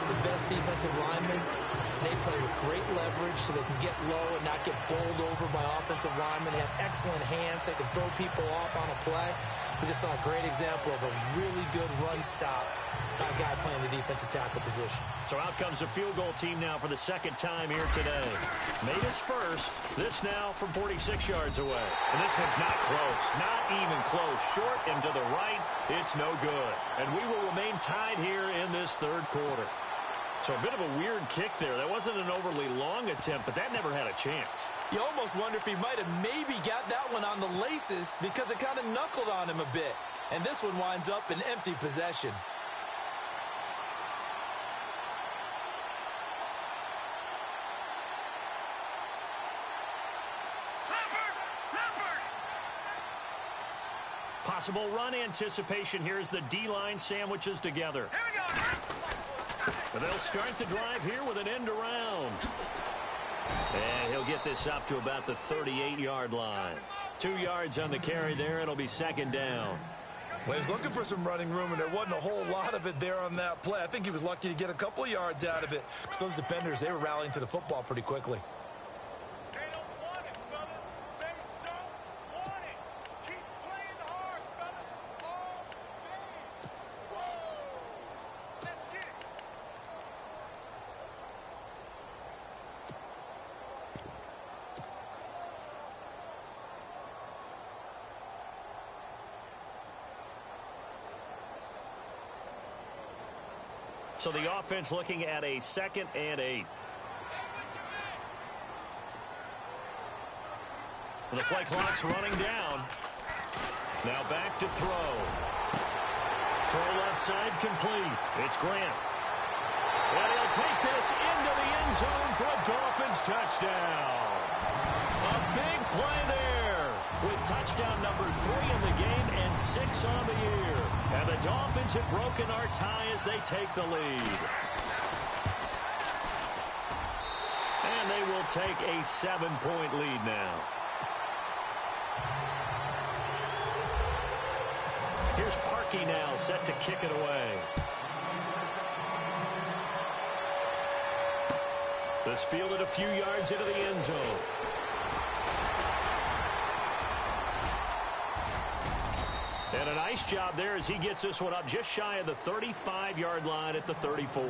The best defensive linemen, they play with great leverage so they can get low and not get bowled over by offensive linemen. They have excellent hands. They can throw people off on a play. We just saw a great example of a really good run stop by a guy playing the defensive tackle position. So out comes a field goal team now for the 2nd time here today. Made his first. This now from 46 yards away. And this one's not close. Not even close. Short and to the right. It's no good. And we will remain tied here in this 3rd quarter. So a bit of a weird kick there. That wasn't an overly long attempt, but that never had a chance. You almost wonder if he might have maybe got that one on the laces because it kind of knuckled on him a bit. And this one winds up in empty possession. Possible run anticipation here as the D-line sandwiches together. Here we go. But they'll start the drive here with an end around. And he'll get this up to about the 38-yard line. 2 yards on the carry there. It'll be 2nd down. Well, he was looking for some running room, and there wasn't a whole lot of it there on that play. I think he was lucky to get a couple of yards out of it. Because those defenders, they were rallying to the football pretty quickly. They don't want it, fellas. They don't want it. Keep playing hard, fellas. All game. Whoa. Let's get it. So the offense looking at a 2nd and 8. The play clock's running down. Now back to throw. Throw left side complete. It's Grant. And he'll take this into the end zone for a Dolphins touchdown. A big play there with touchdown number 3 in the game and 6 on the year. And the Dolphins have broken our tie as they take the lead. And they will take a 7-point lead now. Here's Parkey now set to kick it away. This fielded a few yards into the end zone. And a nice job there as he gets this one up just shy of the 35-yard line at the 34.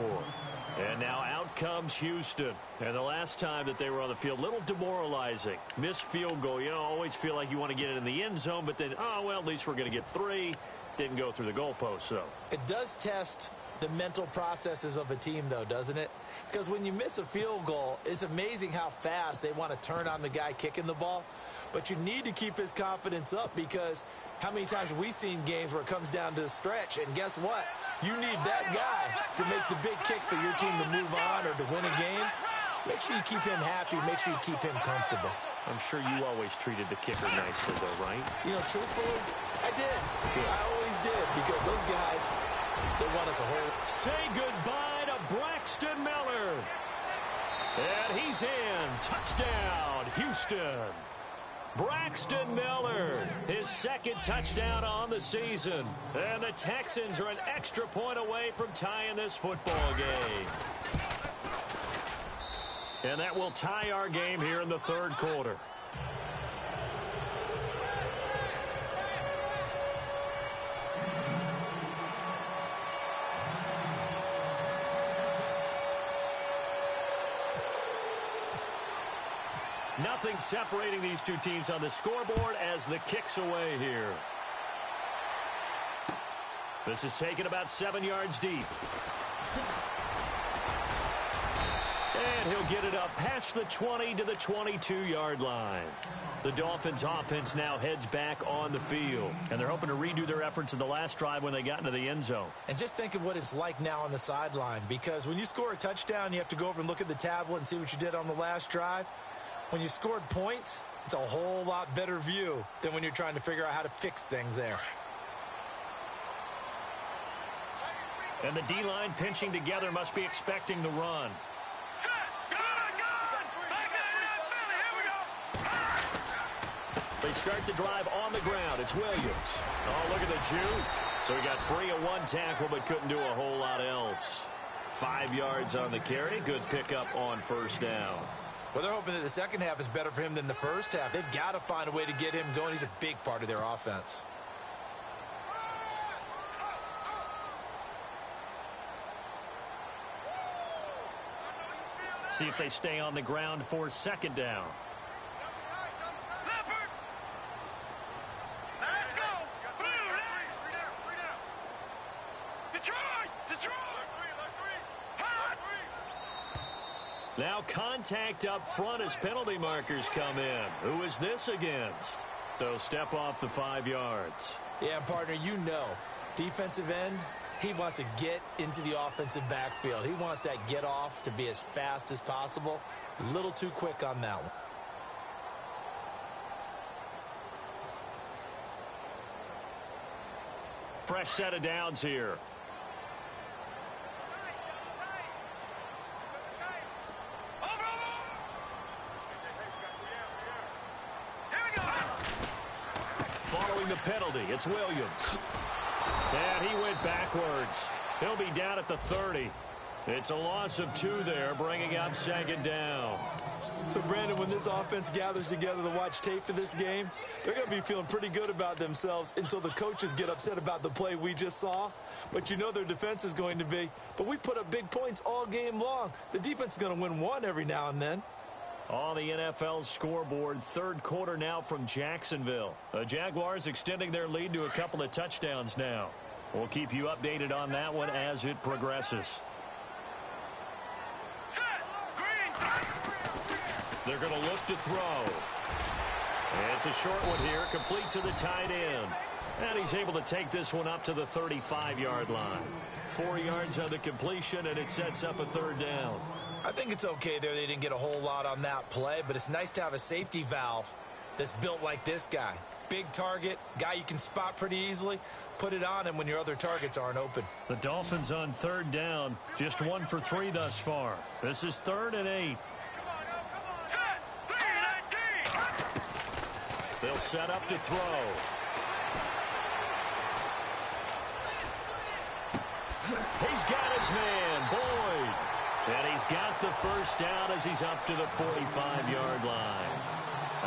And now out comes Houston. And the last time that they were on the field, a little demoralizing. Missed field goal. You know, always feel like you want to get it in the end zone, but then, oh, well, at least we're going to get 3. Didn't go through the goalpost, though. It does test the mental processes of a team, though, doesn't it? Because when you miss a field goal, it's amazing how fast they want to turn on the guy kicking the ball. But you need to keep his confidence up because how many times have we seen games where it comes down to the stretch? And guess what? You need that guy to make the big kick for your team to move on or to win a game. Make sure you keep him happy. Make sure you keep him comfortable. I'm sure you always treated the kicker nicely, though, right? You know, truthfully, I did. I always did because those guys, they want us a whole. Say goodbye to Braxton Miller. And he's in. Touchdown, Houston. Braxton Miller, his 2nd touchdown on the season. And the Texans are an extra point away from tying this football game. And that will tie our game here in the 3rd quarter. Nothing separating these two teams on the scoreboard as the kick's away here. This is taken about 7 yards deep. And he'll get it up past the 20 to the 22-yard line. The Dolphins' offense now heads back on the field, and they're hoping to redo their efforts in the last drive when they got into the end zone. And just think of what it's like now on the sideline, because when you score a touchdown, you have to go over and look at the tablet and see what you did on the last drive. When you scored points, it's a whole lot better view than when you're trying to figure out how to fix things there. And the D-line pinching together must be expecting the run. They start the drive on the ground. It's Williams. Oh, look at the juke. So he got free of one tackle but couldn't do a whole lot else. 5 yards on the carry. Good pickup on first down. Well, they're hoping that the second half is better for him than the first half. They've got to find a way to get him going. He's a big part of their offense. See if they stay on the ground for second down. Now contact up front as penalty markers come in. Who is this against? They'll step off the 5 yards. Yeah, and partner, you know, defensive end, he wants to get into the offensive backfield. He wants that get off to be as fast as possible. A little too quick on that one. Fresh set of downs here. Following the penalty, it's Williams. And he went backwards. He'll be down at the 30. It's a loss of 2 there, bringing up second down. So, Brandon, when this offense gathers together to watch tape for this game, they're going to be feeling pretty good about themselves until the coaches get upset about the play we just saw. But you know their defense is going to be. But we put up big points all game long. The defense is going to win one every now and then. On the NFL scoreboard, third quarter now from Jacksonville. The Jaguars extending their lead to a couple of touchdowns now. We'll keep you updated on that one as it progresses. They're going to look to throw. It's a short one here, complete to the tight end. And he's able to take this one up to the 35-yard line. 4 yards on the completion, and it sets up a third down. I think it's okay there. They didn't get a whole lot on that play, but it's nice to have a safety valve that's built like this guy. Big target, guy you can spot pretty easily. Put it on him when your other targets aren't open. The Dolphins on third down, just 1 for 3 thus far. This is 3rd and 8. They'll set up to throw. He's got his man, Boyd. And he's got the first down as he's up to the 45-yard line.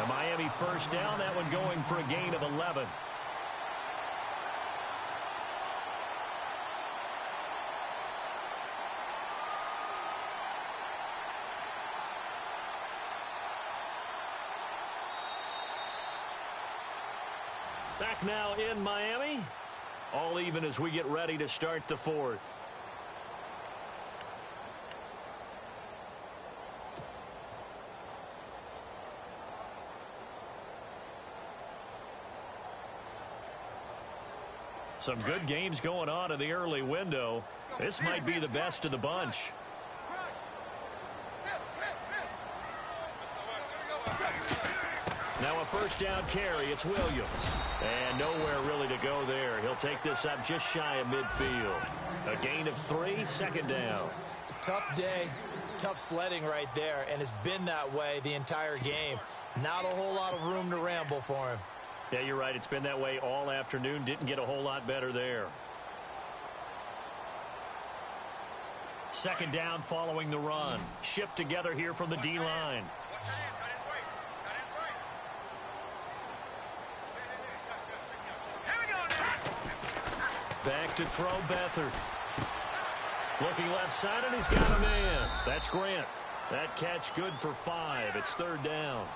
A Miami first down, that one going for a gain of 11. Back now in Miami. All even as we get ready to start the fourth. Some good games going on in the early window. This might be the best of the bunch. Now a first down carry. It's Williams. And nowhere really to go there. He'll take this up just shy of midfield. A gain of 3, second down. Tough day, tough sledding right there, and it's been that way the entire game. Not a whole lot of room to ramble for him. Yeah, you're right. It's been that way all afternoon. Didn't get a whole lot better there. Second down following the run. Shift together here from the D-line. Back to throw Beathard. Looking left side, and he's got a man. That's Grant. That catch good for 5. It's third down.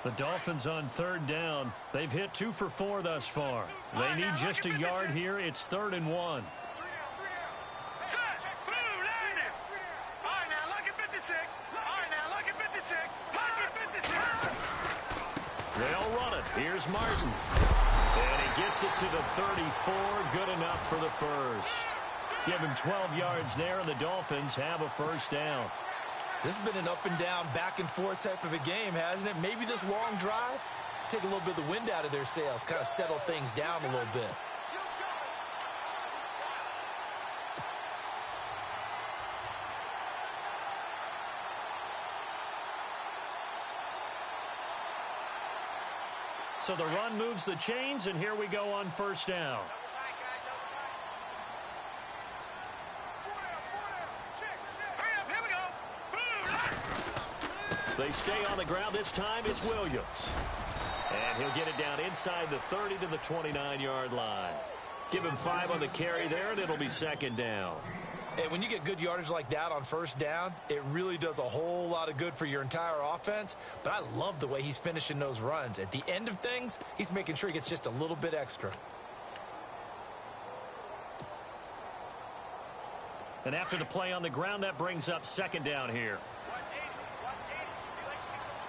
The Dolphins on third down. They've hit 2 for 4 thus far. They need just a yard here. It's 3rd and 1. They'll run it. Here's Martin. And he gets it to the 34. Good enough for the first. Give him 12 yards there, and the Dolphins have a first down. This has been an up and down, back and forth type of a game, hasn't it? Maybe this long drive, take a little bit of the wind out of their sails, kind of settle things down a little bit. So the run moves the chains, and here we go on first down. They stay on the ground. This time it's Williams. And he'll get it down inside the 30 to the 29-yard line. Give him 5 on the carry there, and it'll be 2nd down. And when you get good yardage like that on first down, it really does a whole lot of good for your entire offense. But I love the way he's finishing those runs. At the end of things, he's making sure he gets just a little bit extra. And after the play on the ground, that brings up 2nd down here.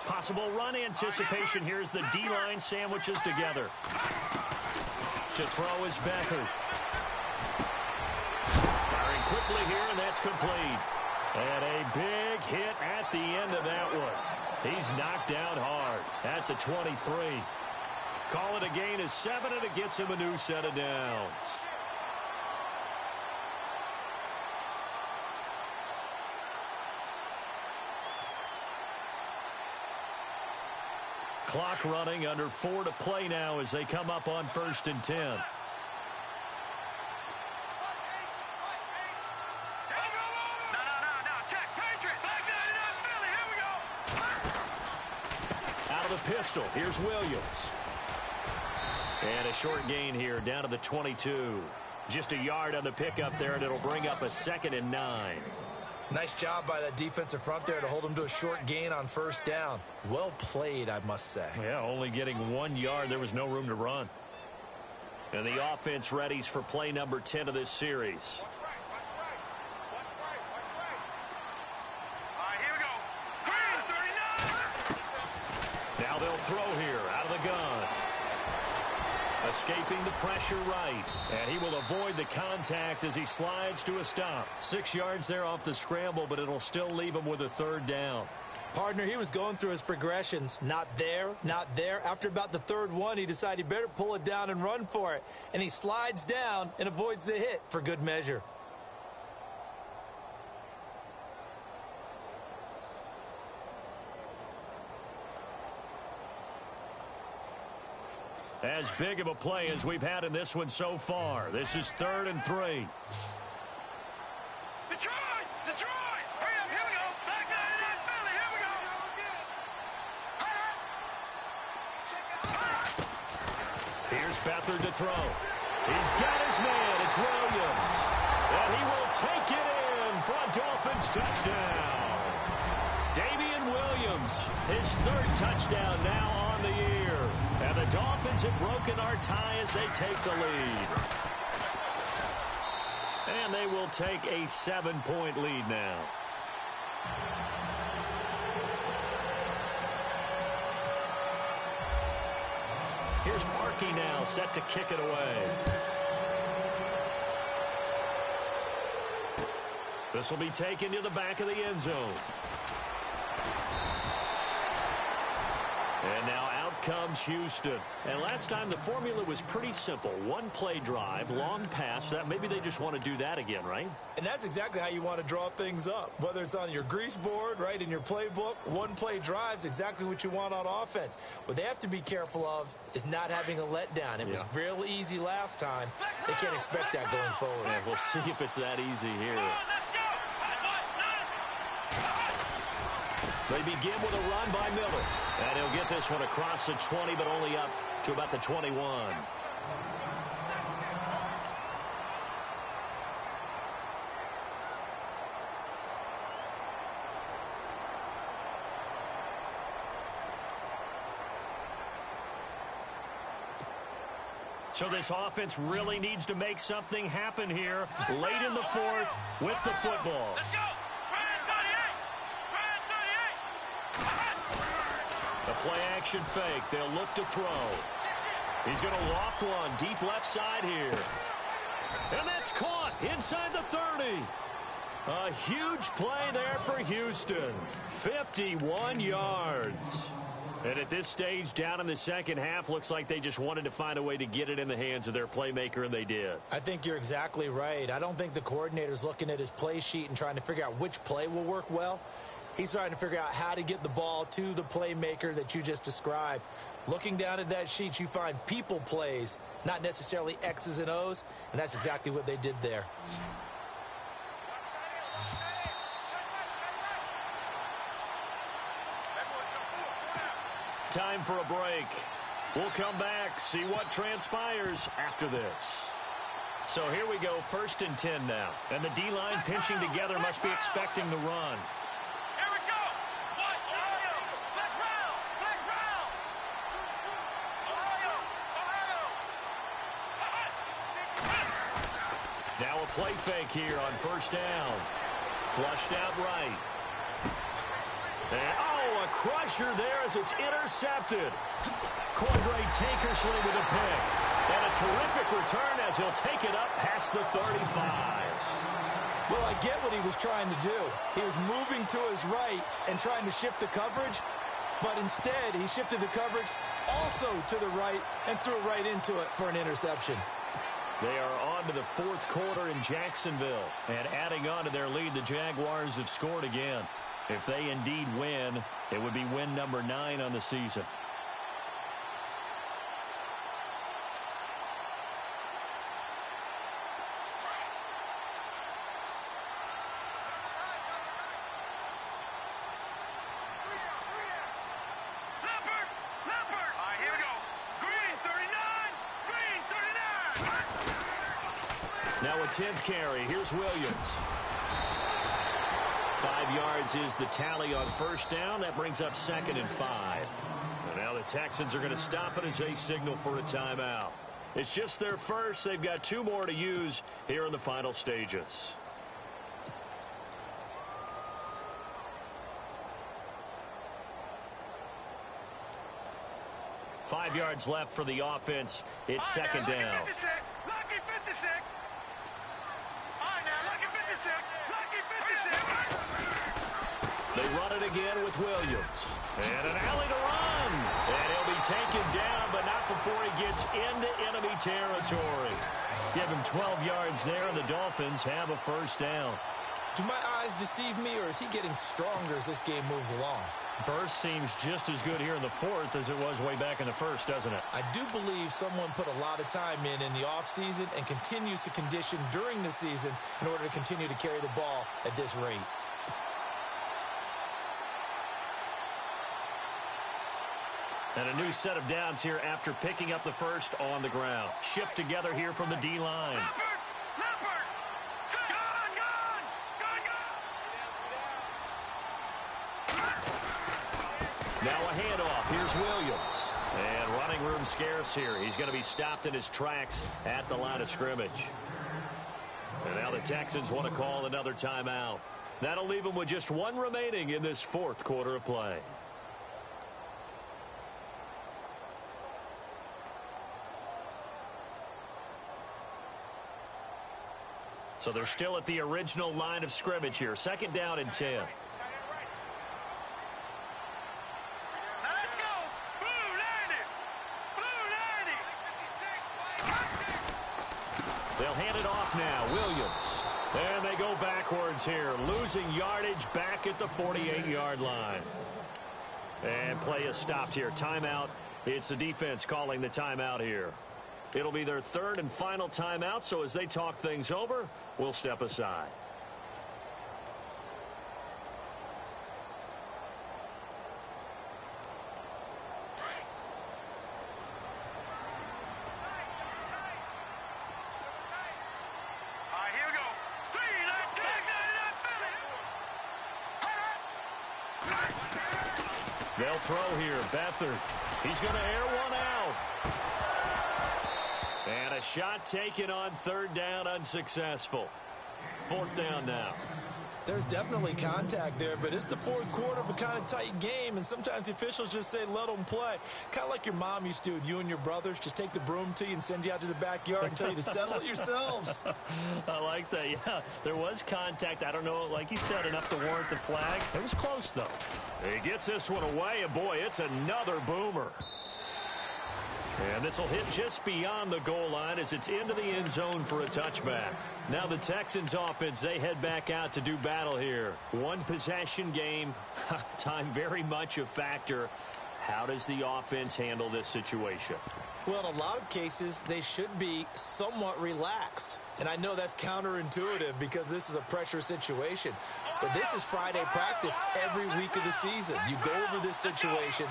Possible run anticipation. Here's the D-line sandwiches together. To throw is Beathard. Firing quickly here, and that's complete. And a big hit at the end of that one. He's knocked down hard at the 23. Call it a gain of 7, and it gets him a new set of downs. Clock running, under 4 to play now as they come up on 1st and 10. Out of the pistol, here's Williams. And a short gain here down to the 22. Just a yard on the pickup there, and it'll bring up a 2nd and 9. Nice job by that defensive front there to hold him to a short gain on first down. Well played, I must say. Yeah, only getting 1 yard. There was no room to run. And the offense readies for play number 10 of this series. Now they'll throw here out of the gun. Escaping the pressure right. And he will avoid the contact as he slides to a stop. 6 yards there off the scramble, but it'll still leave him with a 3rd down. Partner, he was going through his progressions. Not there, not there. After about the 3rd one, he decided he better pull it down and run for it. And he slides down and avoids the hit for good measure. As big of a play as we've had in this one so far. This is 3rd and 3. Detroit! Detroit! Hurry up, here we go! Back 99 Philly, here we go! Here's Beathard to throw. He's got his man. It's Williams. And he will take it in for a Dolphins touchdown. Damian Williams, his 3rd touchdown now on the year. And the Dolphins have broken our tie as they take the lead. And they will take a 7-point lead now. Here's Parkey now, set to kick it away. This will be taken to the back of the end zone. And now out comes Houston. And last time the formula was pretty simple. 1 play drive, long pass. That maybe they just want to do that again, right? And that's exactly how you want to draw things up. Whether it's on your grease board, right, in your playbook, 1 play drive's exactly what you want on offense. What they have to be careful of is not having a letdown. It was real easy last time. They can't expect that going forward. Yeah, we'll see if it's that easy here. They begin with a run by Miller. And he'll get this one across the 20, but only up to about the 21. So this offense really needs to make something happen here late in the fourth with the football. Let's go! The play-action fake. They'll look to throw. He's going to loft one deep left side here. And that's caught inside the 30. A huge play there for Houston. 51 yards. And at this stage, down in the second half, looks like they just wanted to find a way to get it in the hands of their playmaker, and they did. I think you're exactly right. I don't think the coordinator's looking at his play sheet and trying to figure out which play will work well. He's trying to figure out how to get the ball to the playmaker that you just described. Looking down at that sheet, you find people plays, not necessarily X's and O's, and that's exactly what they did there. Time for a break. We'll come back, see what transpires after this. So here we go, 1st and 10 now. And the D-line pinching together must be expecting the run. Here we go! Ohio! Black round! Black round! Ohio! Now a play fake here on 1st down. Flushed out right. And, oh, a crusher there as it's intercepted. Cordray Tankersley with a pick. And a terrific return as he'll take it up past the 35. Well, I get what he was trying to do. He was moving to his right and trying to shift the coverage, but instead he shifted the coverage also to the right and threw right into it for an interception. They are on to the 4th quarter in Jacksonville. And adding on to their lead, the Jaguars have scored again. If they indeed win, it would be win number 9 on the season. Leopard! All right, here we go. Green 39! Green 39! Now a 10th carry. Here's Williams. 5 yards is the tally on 1st down. That brings up 2nd and 5. And now the Texans are going to stop it as they signal for a timeout. It's just their first. They've got 2 more to use here in the final stages. Five yards left for the offense. It's 2nd down. Lucky 56! All right, now, lucky 56! Lucky 56! They run it again with Williams. And an alley to run. And he'll be taken down, but not before he gets into enemy territory. Give him 12 yards there, and the Dolphins have a 1st down. Do my eyes deceive me, or is he getting stronger as this game moves along? Burst seems just as good here in the 4th as it was way back in the 1st, doesn't it? I do believe someone put a lot of time in the offseason and continues to condition during the season in order to continue to carry the ball at this rate. And a new set of downs here after picking up the 1st on the ground. Shift together here from the D-line. Leopard! Gone! Now a handoff. Here's Williams. And running room scarce here. He's going to be stopped in his tracks at the line of scrimmage. And now the Texans want to call another timeout. That'll leave them with just 1 remaining in this 4th quarter of play. So they're still at the original line of scrimmage here. 2nd down and 10. Now let's go! Blue 90! Blue 90! They'll hand it off now. Williams. And they go backwards here. Losing yardage back at the 48-yard line. And play is stopped here. Timeout. It's the defense calling the timeout here. It'll be their 3rd and final timeout, so as they talk things over, we'll step aside. All right, here we go. 3, 9, They'll throw here. Beathard. He's going to air one out. A shot taken on third down, unsuccessful. Fourth down now. There's definitely contact there, but it's the fourth quarter of a kind of tight game, and sometimes the officials just say, let them play. Kind of like your mom used to with you and your brothers. Just take the broom to you and send you out to the backyard and tell you to settle it yourselves. I like that, yeah. There was contact. I don't know, like you said, enough to warrant the flag. It was close, though. He gets this one away, and boy, it's another boomer. And this will hit just beyond the goal line as it's into the end zone for a touchback. Now the Texans offense, they head back out to do battle here. One possession game, time very much a factor. How does the offense handle this situation? Well, in a lot of cases, they should be somewhat relaxed. And I know that's counterintuitive because this is a pressure situation. But this is Friday practice every week of the season. You go over this situation,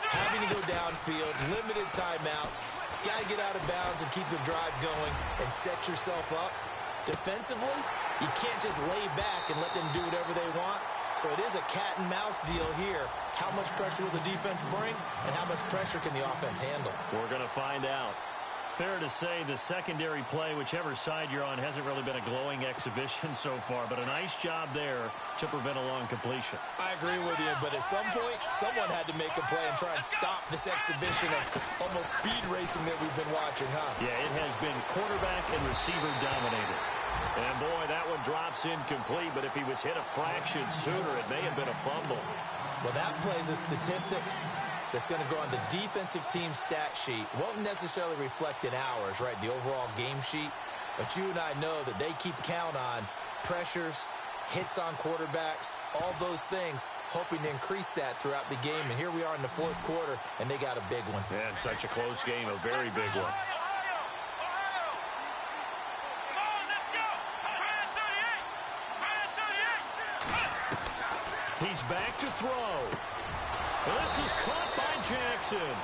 having to go downfield, limited timeouts, got to get out of bounds and keep the drive going and set yourself up. Defensively, you can't just lay back and let them do whatever they want. So it is a cat and mouse deal here. How much pressure will the defense bring, and how much pressure can the offense handle? We're going to find out. Fair to say the secondary play, whichever side you're on, hasn't really been a glowing exhibition so far, but a nice job there to prevent a long completion. I agree with you, but at some point, someone had to make a play and try and stop this exhibition of almost speed racing that we've been watching, huh? Yeah, it has been quarterback and receiver dominated. And boy, that one drops incomplete, but if he was hit a fraction sooner, it may have been a fumble. Well, that plays a statistic that's going to go on the defensive team stat sheet. Won't necessarily reflect in ours, right, the overall game sheet. But you and I know that they keep count on pressures, hits on quarterbacks, all those things, hoping to increase that throughout the game. And here we are in the fourth quarter, and they got a big one. Yeah, and such a close game, a very big one. He's back to throw. This is caught by Jackson.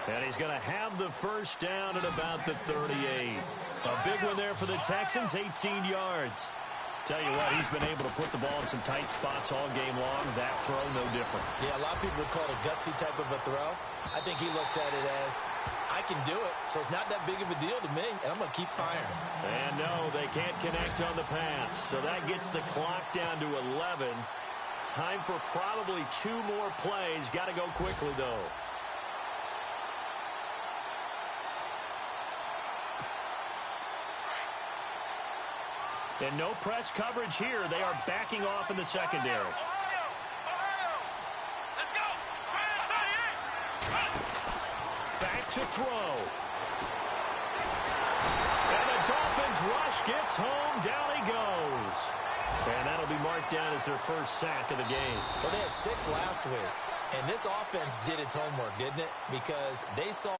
And he's going to have the first down at about the 38. A big one there for the Texans, 18 yards. Tell you what, he's been able to put the ball in some tight spots all game long. That throw, no different. Yeah, a lot of people would call it a gutsy type of a throw. I think he looks at it as, I can do it, so it's not that big of a deal to me, and I'm going to keep firing. And no, they can't connect on the pass. So that gets the clock down to 11. Time for probably 2 more plays. Got to go quickly, though. And no press coverage here. They are backing off in the secondary. Back to throw. And the Dolphins rush gets home. Down he goes. And that'll be marked down as their first sack of the game. Well, they had 6 last week. And this offense did its homework, didn't it? Because they saw